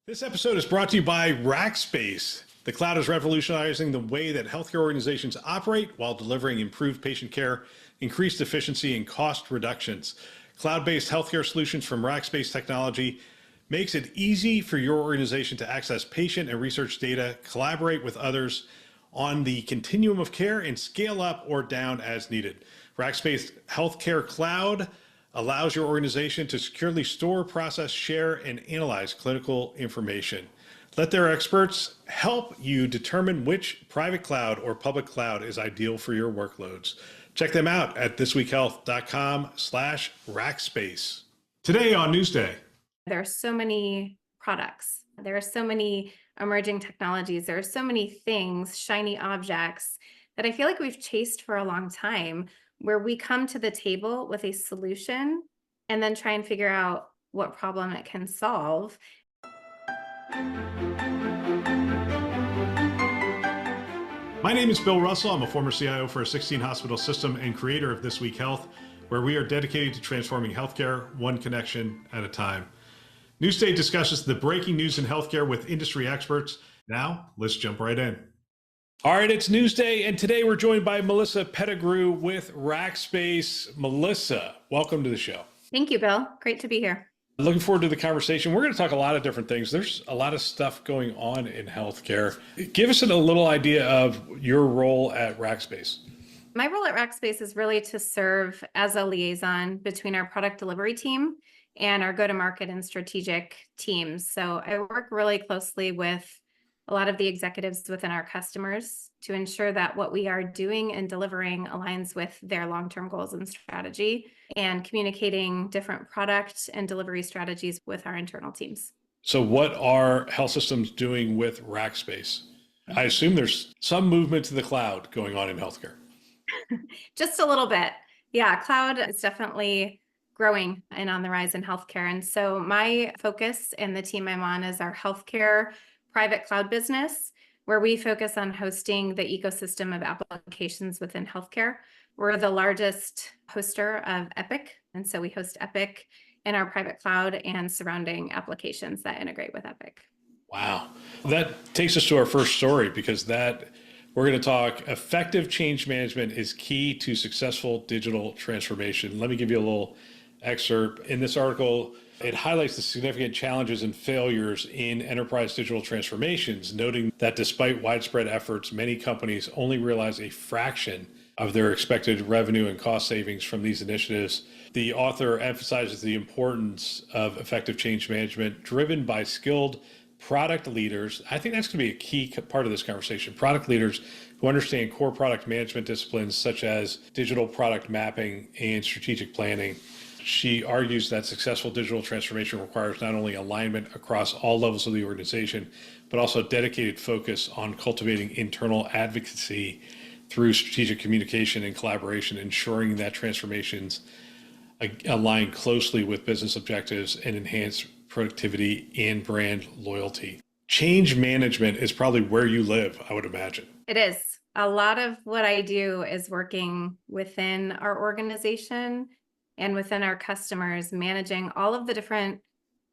This episode is brought to you by Rackspace. The cloud is revolutionizing the way that healthcare organizations operate while delivering improved patient care, increased efficiency, and cost reductions. Cloud-based healthcare solutions from Rackspace Technology makes it easy for your organization to access patient and research data, collaborate with others on the continuum of care, and scale up or down as needed. Rackspace Healthcare Cloud allows your organization to securely store, process, share, and analyze clinical information. Let their experts help you determine which private cloud or public cloud is ideal for your workloads. Check them out at thisweekhealth.com/Rackspace. Today on Newsday. There are so many products. There are so many emerging technologies. There are so many things, shiny objects that I feel like we've chased for a long time, where we come to the table with a solution and then try and figure out what problem it can solve. My name is Bill Russell. I'm a former CIO for a 16-hospital system and creator of This Week Health, where we are dedicated to transforming healthcare one connection at a time. Newsday discusses the breaking news in healthcare with industry experts. Now, let's jump right in. All right, it's Newsday, and today we're joined by Melissa Pettigrew with Rackspace. Melissa, welcome to the show. Thank you, Bill. Great to be here. Looking forward to the conversation. We're going to talk a lot of different things. There's a lot of stuff going on in healthcare. Give us a little idea of your role at Rackspace. My role at Rackspace is really to serve as a liaison between our product delivery team and our go-to-market and strategic teams. So I work really closely with a lot of the executives within our customers to ensure that what we are doing and delivering aligns with their long-term goals and strategy, and communicating different product and delivery strategies with our internal teams. So what are health systems doing with Rackspace? I assume there's some movement to the cloud going on in healthcare. Just a little bit. Yeah, cloud is definitely growing and on the rise in healthcare. And so my focus and the team I'm on is our healthcare private cloud business, where we focus on hosting the ecosystem of applications within healthcare. We're the largest hoster of Epic. And so we host Epic in our private cloud and surrounding applications that integrate with Epic. Wow. That takes us to our first story, because we're going to talk effective change management is key to successful digital transformation. Let me give you a little excerpt. In this article, it highlights the significant challenges and failures in enterprise digital transformations, noting that despite widespread efforts, many companies only realize a fraction of their expected revenue and cost savings from these initiatives. The author emphasizes the importance of effective change management driven by skilled product leaders. I think that's going to be a key part of this conversation. Product leaders who understand core product management disciplines such as digital product mapping and strategic planning. She argues that successful digital transformation requires not only alignment across all levels of the organization, but also dedicated focus on cultivating internal advocacy through strategic communication and collaboration, ensuring that transformations align closely with business objectives and enhance productivity and brand loyalty. Change management is probably where you live, I would imagine. It is. A lot of what I do is working within our organization and within our customers, managing all of the different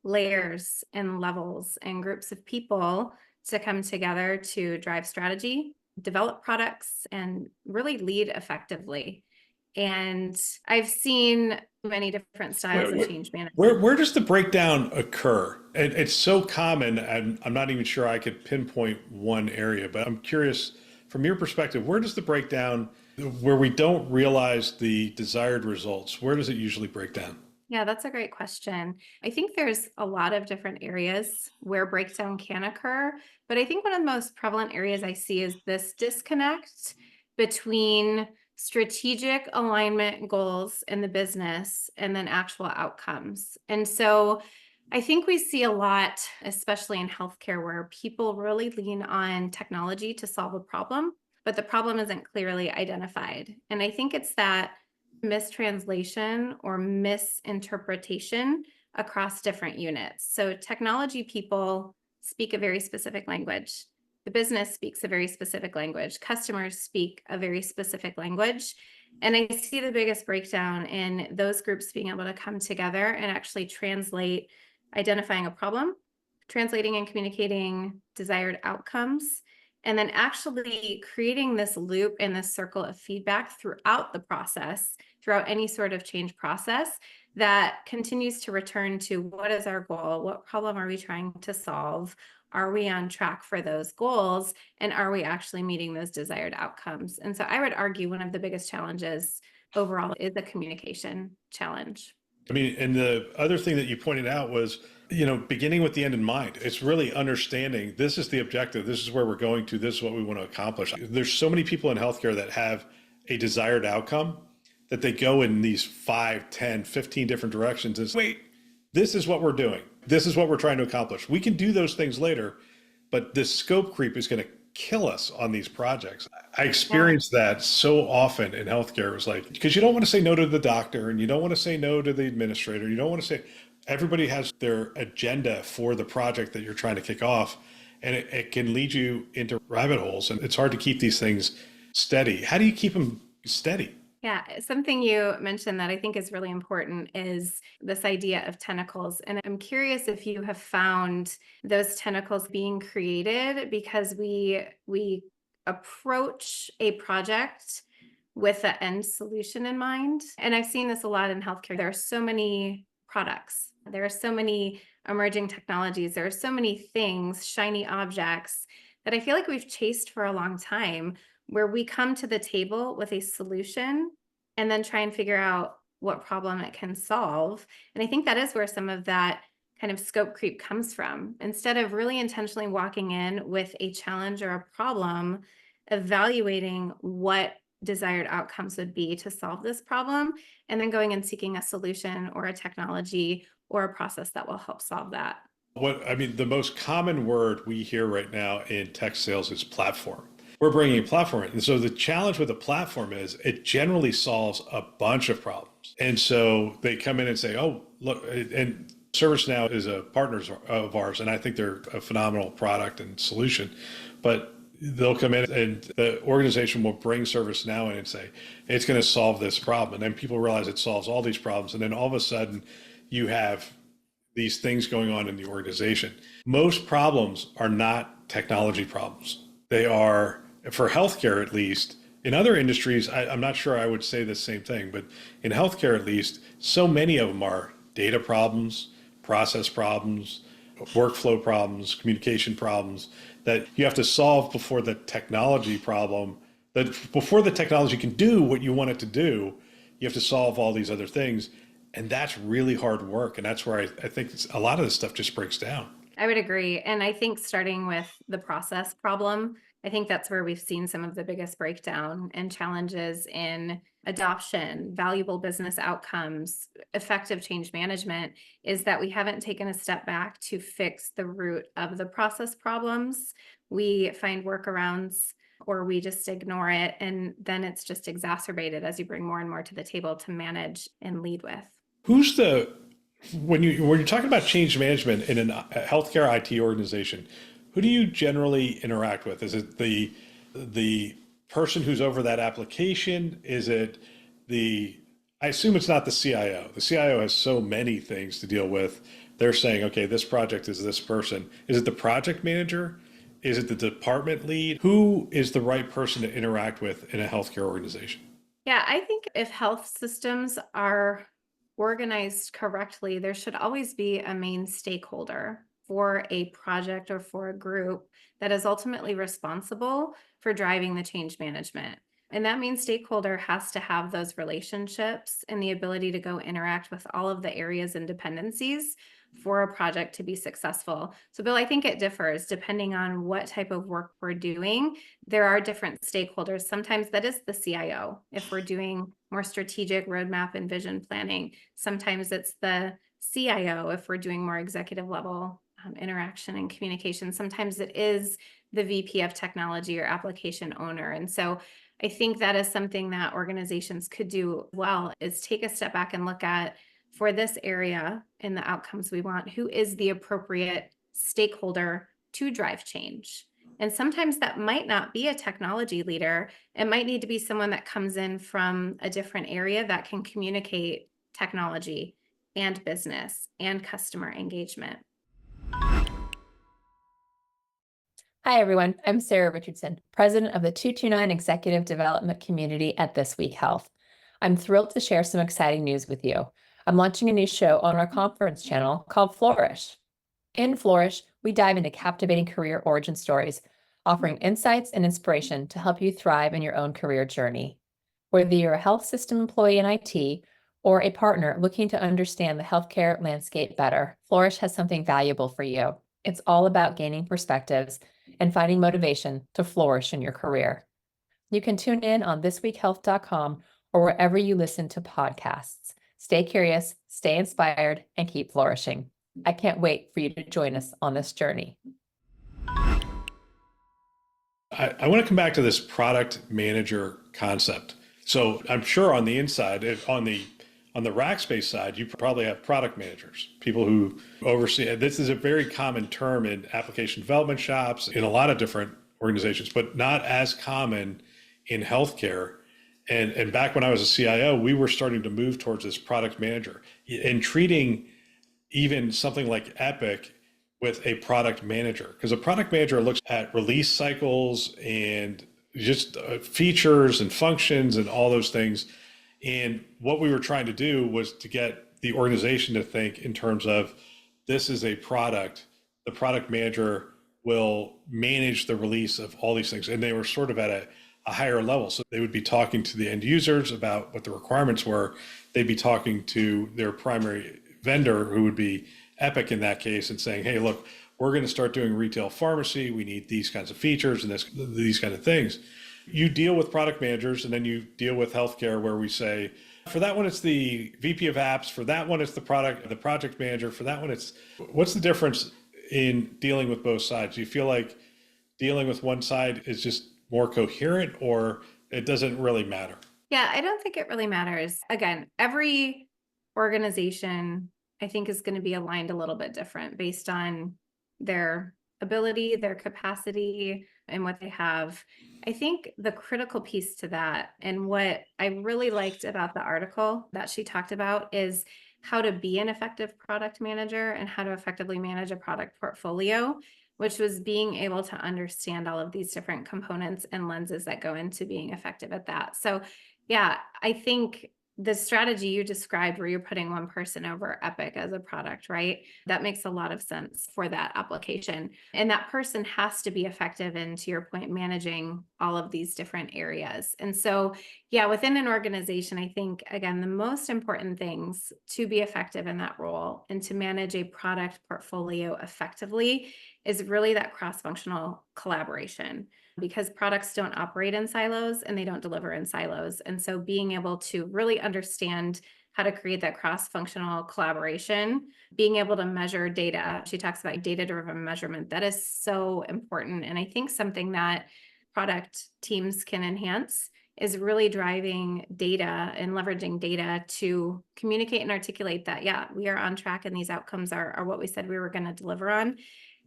layers and levels and groups of people to come together to drive strategy, develop products, and really lead effectively. And I've seen many different styles of change management. Where does the breakdown occur? It's so common, and I'm not even sure I could pinpoint one area, but I'm curious, from your perspective, where does the breakdown, where we don't realize the desired results, where does it usually break down? Yeah, that's a great question. I think there's a lot of different areas where breakdown can occur, but I think one of the most prevalent areas I see is this disconnect between strategic alignment goals in the business and then actual outcomes. And so I think we see a lot, especially in healthcare, where people really lean on technology to solve a problem, but the problem isn't clearly identified. And I think it's that mistranslation or misinterpretation across different units. So technology people speak a very specific language. The business speaks a very specific language. Customers speak a very specific language. And I see the biggest breakdown in those groups being able to come together and actually translate identifying a problem translating and communicating desired outcomes, and then actually creating this loop and this circle of feedback throughout the process, throughout any sort of change process that continues to return to what is our goal? What problem are we trying to solve? Are we on track for those goals? And are we actually meeting those desired outcomes? And so I would argue one of the biggest challenges overall is a communication challenge. I mean, and the other thing that you pointed out was, beginning with the end in mind. It's really understanding this is the objective, this is where we're going to, this is what we want to accomplish. There's so many people in healthcare that have a desired outcome that they go in these 5, 10, 15 different directions and say, wait, this is what we're doing. This is what we're trying to accomplish. We can do those things later, but this scope creep is going to kill us on these projects. I experienced that so often in healthcare. It was like, because you don't want to say no to the doctor and you don't want to say no to the administrator. You don't want to say, everybody has their agenda for the project that you're trying to kick off. And it can lead you into rabbit holes, and it's hard to keep these things steady. How do you keep them steady? Yeah, something you mentioned that I think is really important is this idea of tentacles. And I'm curious if you have found those tentacles being created because we approach a project with an end solution in mind. And I've seen this a lot in healthcare. There are so many products. There are so many emerging technologies. There are so many things, shiny objects that I feel like we've chased for a long time, where we come to the table with a solution and then try and figure out what problem it can solve. And I think that is where some of that kind of scope creep comes from. Instead of really intentionally walking in with a challenge or a problem, evaluating what desired outcomes would be to solve this problem, and then going and seeking a solution or a technology or a process that will help solve that. The most common word we hear right now in tech sales is platform. We're bringing a platform in. And so the challenge with a platform is it generally solves a bunch of problems. And so they come in and say, oh, look, and ServiceNow is a partner of ours, and I think they're a phenomenal product and solution. But they'll come in and the organization will bring ServiceNow in and say, it's going to solve this problem. And then people realize it solves all these problems. And then all of a sudden you have these things going on in the organization. Most problems are not technology problems. They are, for healthcare at least. In other industries, I'm not sure I would say the same thing, but in healthcare at least, so many of them are data problems, process problems, workflow problems, communication problems that you have to solve before the technology problem, that before the technology can do what you want it to do, you have to solve all these other things. And that's really hard work. And that's where I think a lot of this stuff just breaks down. I would agree. And I think starting with the process problem, I think that's where we've seen some of the biggest breakdown and challenges in adoption, valuable business outcomes, effective change management, is that we haven't taken a step back to fix the root of the process problems. We find workarounds or we just ignore it. And then it's just exacerbated as you bring more and more to the table to manage and lead with. When you're talking about change management in a healthcare IT organization, who do you generally interact with? Is it the person who's over that application? Is it I assume it's not the CIO. The CIO has so many things to deal with. They're saying, okay, this project is this person. Is it the project manager? Is it the department lead? Who is the right person to interact with in a healthcare organization? Yeah, I think if health systems are organized correctly, there should always be a main stakeholder for a project or for a group that is ultimately responsible for driving the change management. And that main stakeholder has to have those relationships and the ability to go interact with all of the areas and dependencies for a project to be successful. So, Bill, I think it differs depending on what type of work we're doing. There are different stakeholders. Sometimes that is the CIO if we're doing more strategic roadmap and vision planning. Sometimes it's the CIO if we're doing more executive level interaction and communication. Sometimes it is the VP of technology or application owner. And so I think that is something that organizations could do well, is take a step back and look at, for this area and the outcomes we want, who is the appropriate stakeholder to drive change. And sometimes that might not be a technology leader. It might need to be someone that comes in from a different area that can communicate technology and business and customer engagement. Hi, everyone. I'm Sarah Richardson, president of the 229 Executive Development Community at This Week Health. I'm thrilled to share some exciting news with you. I'm launching a new show on our conference channel called Flourish. In Flourish, we dive into captivating career origin stories, offering insights and inspiration to help you thrive in your own career journey. Whether you're a health system employee in IT or a partner looking to understand the healthcare landscape better, Flourish has something valuable for you. It's all about gaining perspectives and finding motivation to flourish in your career. You can tune in on thisweekhealth.com or wherever you listen to podcasts. Stay curious, stay inspired, and keep flourishing. I can't wait for you to join us on this journey. I want to come back to this product manager concept. So I'm sure on the inside, on the Rackspace side, you probably have product managers, people who oversee. This is a very common term in application development shops, in a lot of different organizations, but not as common in healthcare. And back when I was a CIO, we were starting to move towards this product manager and treating even something like Epic with a product manager, because a product manager looks at release cycles and just features and functions and all those things. And what we were trying to do was to get the organization to think in terms of, this is a product. The product manager will manage the release of all these things. And they were sort of at a higher level. So they would be talking to the end users about what the requirements were. They'd be talking to their primary vendor, who would be Epic in that case, and saying, hey, look, we're going to start doing retail pharmacy. We need these kinds of features and these kind of things. You deal with product managers, and then you deal with healthcare, where we say, for that one, it's the VP of apps. For that one, it's the project manager. For that one, what's the difference in dealing with both sides? Do you feel like dealing with one side is just more coherent, or it doesn't really matter? Yeah, I don't think it really matters. Again, every organization, I think, is going to be aligned a little bit different based on their ability, their capacity, and what they have. I think the critical piece to that, and what I really liked about the article that she talked about, is how to be an effective product manager and how to effectively manage a product portfolio, which was being able to understand all of these different components and lenses that go into being effective at that. So yeah, I think the strategy you described, where you're putting one person over Epic as a product, right? That makes a lot of sense for that application. And that person has to be effective in, to your point, managing all of these different areas. And so, yeah, within an organization, I think, again, the most important things to be effective in that role and to manage a product portfolio effectively is really that cross-functional collaboration, because products don't operate in silos and they don't deliver in silos. And so being able to really understand how to create that cross-functional collaboration, being able to measure data. She talks about data-driven measurement. That is so important. And I think something that product teams can enhance is really driving data and leveraging data to communicate and articulate that, yeah, we are on track and these outcomes are what we said we were going to deliver on.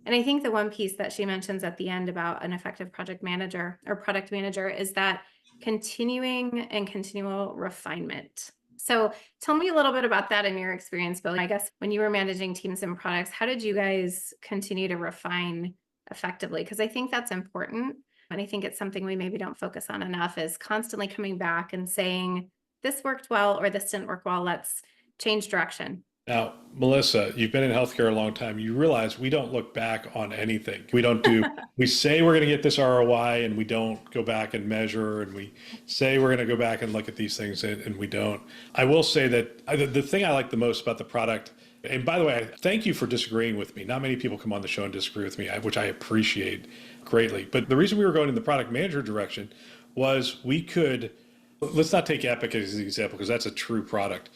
And I think the one piece that she mentions at the end about an effective project manager or product manager is that continuing and continual refinement. So tell me a little bit about that in your experience, Bill. I guess when you were managing teams and products, how did you guys continue to refine effectively? Because I think that's important. And I think it's something we maybe don't focus on enough, is constantly coming back and saying, this worked well or this didn't work well. Let's change direction. Now, Melissa, you've been in healthcare a long time. You realize we don't look back on anything. We say we're going to get this ROI, and we don't go back and measure, and we say we're going to go back and look at these things, and we don't. I will say that the thing I like the most about the product, and by the way, thank you for disagreeing with me. Not many people come on the show and disagree with me, which I appreciate greatly. But the reason we were going in the product manager direction was let's not take Epic as an example, because that's a true product.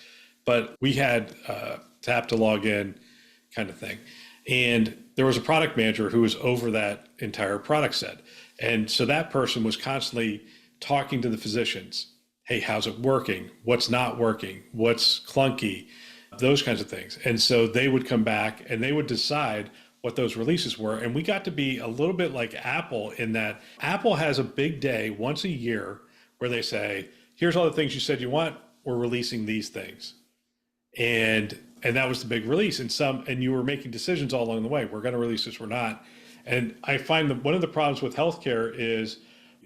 But we had tap to log in kind of thing. And there was a product manager who was over that entire product set. And so that person was constantly talking to the physicians. Hey, how's it working? What's not working? What's clunky? Those kinds of things. And so they would come back and they would decide what those releases were. And we got to be a little bit like Apple, in that Apple has a big day once a year where they say, here's all the things you said you want. We're releasing these things. And that was the big release. And you were making decisions all along the way. We're going to release this, we're not. And I find that one of the problems with healthcare is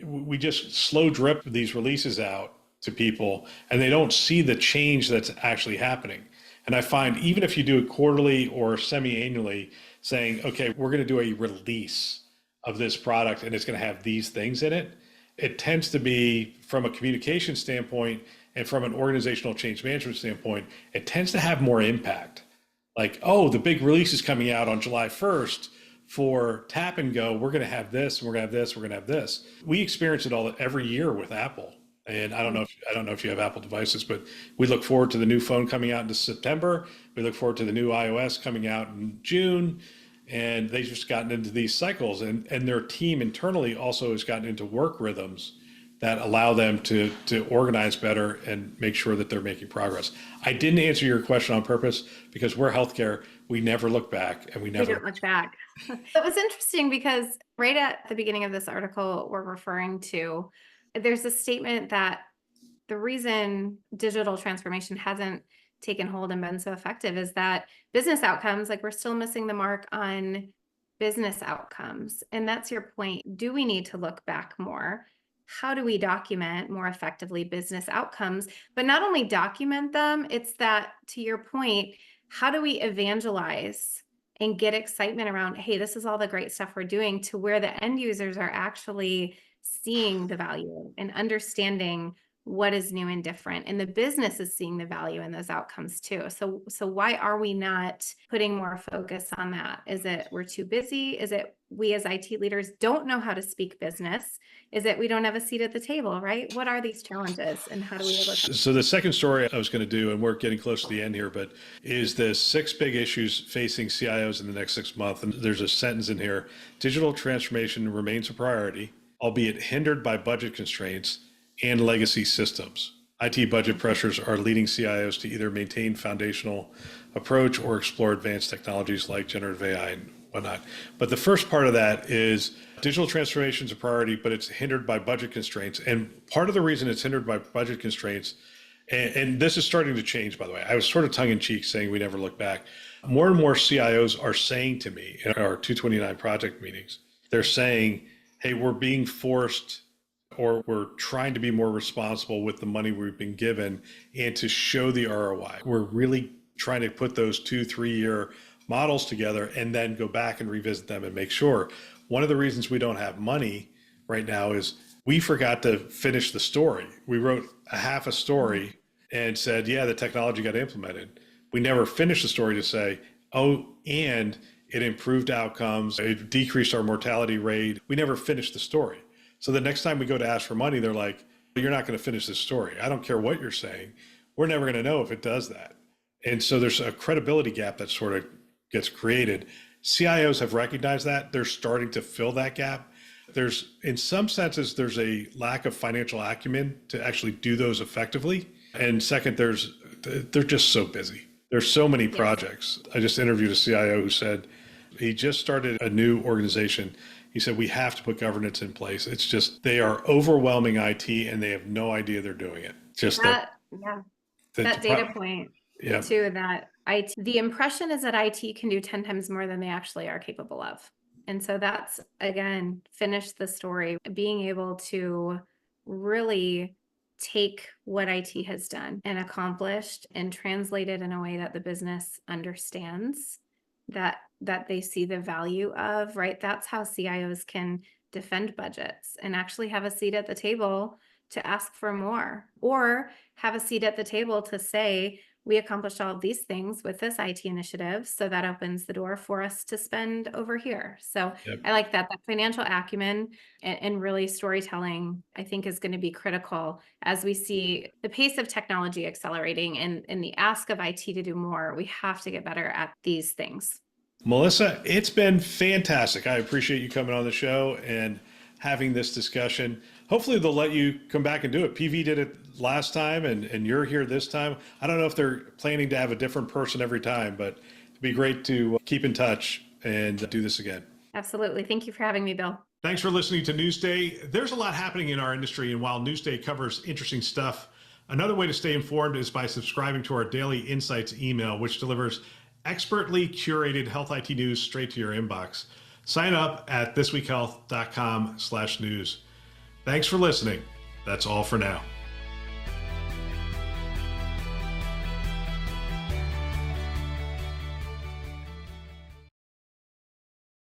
we just slow drip these releases out to people and they don't see the change that's actually happening. And I find even if you do it quarterly or semi-annually, saying, okay, we're going to do a release of this product and it's going to have these things in it, it tends to be, from a communication standpoint and from an organizational change management standpoint, it tends to have more impact. Like, oh, the big release is coming out on July 1st for Tap and Go. We're going to have this, and we're going to have this, we're going to have this. We experience it all every year with Apple. And I don't know if you have Apple devices, but we look forward to the new phone coming out in September. We look forward to the new iOS coming out in June. And they've just gotten into these cycles, and their team internally also has gotten into work rhythms that allow them to organize better and make sure that they're making progress. I didn't answer your question on purpose because we're healthcare. We never look back, and we don't never look back. That was interesting because right at the beginning of this article, we're referring to, there's a statement that the reason digital transformation hasn't taken hold and been so effective is that business outcomes, like we're still missing the mark on business outcomes. And that's your point. Do we need to look back more? How do we document more effectively business outcomes? But not only document them, it's that, to your point, how do we evangelize and get excitement around, hey, this is all the great stuff we're doing, to where the end users are actually seeing the value and understanding what is new and different, and the business is seeing the value in those outcomes too. So why are we not putting more focus on that? Is it we're too busy? Is it we as IT leaders don't know how to speak business? Is it we don't have a seat at the table, right? What are these challenges, and how do we overcome? So the second story I was going to do, and we're getting close to the end here, but is the 6 big issues facing CIOs in the next 6 months. And there's a sentence in here: digital transformation remains a priority, albeit hindered by budget constraints and legacy systems. IT budget pressures are leading CIOs to either maintain foundational approach or explore advanced technologies like generative AI and whatnot. But the first part of that is digital transformation is a priority, but it's hindered by budget constraints. And part of the reason it's hindered by budget constraints, and this is starting to change, by the way, I was sort of tongue in cheek saying we never look back. More and more CIOs are saying to me in our 229 project meetings, they're saying, hey, we're being forced, or we're trying to be more responsible with the money we've been given and to show the ROI. We're really trying to put those 2-3 year models together and then go back and revisit them and make sure. One of the reasons we don't have money right now is we forgot to finish the story. We wrote a half a story and said, yeah, the technology got implemented. We never finished the story to say, oh, and it improved outcomes, it decreased our mortality rate. We never finished the story. So the next time we go to ask for money, they're like, you're not going to finish this story. I don't care what you're saying. We're never going to know if it does that. And so there's a credibility gap that sort of gets created. CIOs have recognized that. They're starting to fill that gap. In some senses, there's a lack of financial acumen to actually do those effectively. And second, they're just so busy. There's so many projects. I just interviewed a CIO who said he just started a new organization. He said, we have to put governance in place. It's just, they are overwhelming IT and they have no idea they're doing it. Just that data point yeah. too, that IT, the impression is that IT can do 10 times more than they actually are capable of. And so that's, again, finish the story, being able to really take what IT has done and accomplished and translate it in a way that the business understands, that they see the value of, right? That's how CIOs can defend budgets and actually have a seat at the table to ask for more, or have a seat at the table to say, we accomplished all of these things with this IT initiative, so that opens the door for us to spend over here. So yep. I like that financial acumen and really storytelling, I think, is going to be critical as we see the pace of technology accelerating and the ask of IT to do more. We have to get better at these things. Melissa, it's been fantastic. I appreciate you coming on the show and having this discussion. Hopefully they'll let you come back and do it. PV did it last time and you're here this time. I don't know if they're planning to have a different person every time, but it'd be great to keep in touch and do this again. Absolutely. Thank you for having me, Bill. Thanks for listening to Newsday. There's a lot happening in our industry, and while Newsday covers interesting stuff, another way to stay informed is by subscribing to our Daily Insights email, which delivers expertly curated health IT news straight to your inbox. Sign up at thisweekhealth.com/news. Thanks for listening. That's all for now.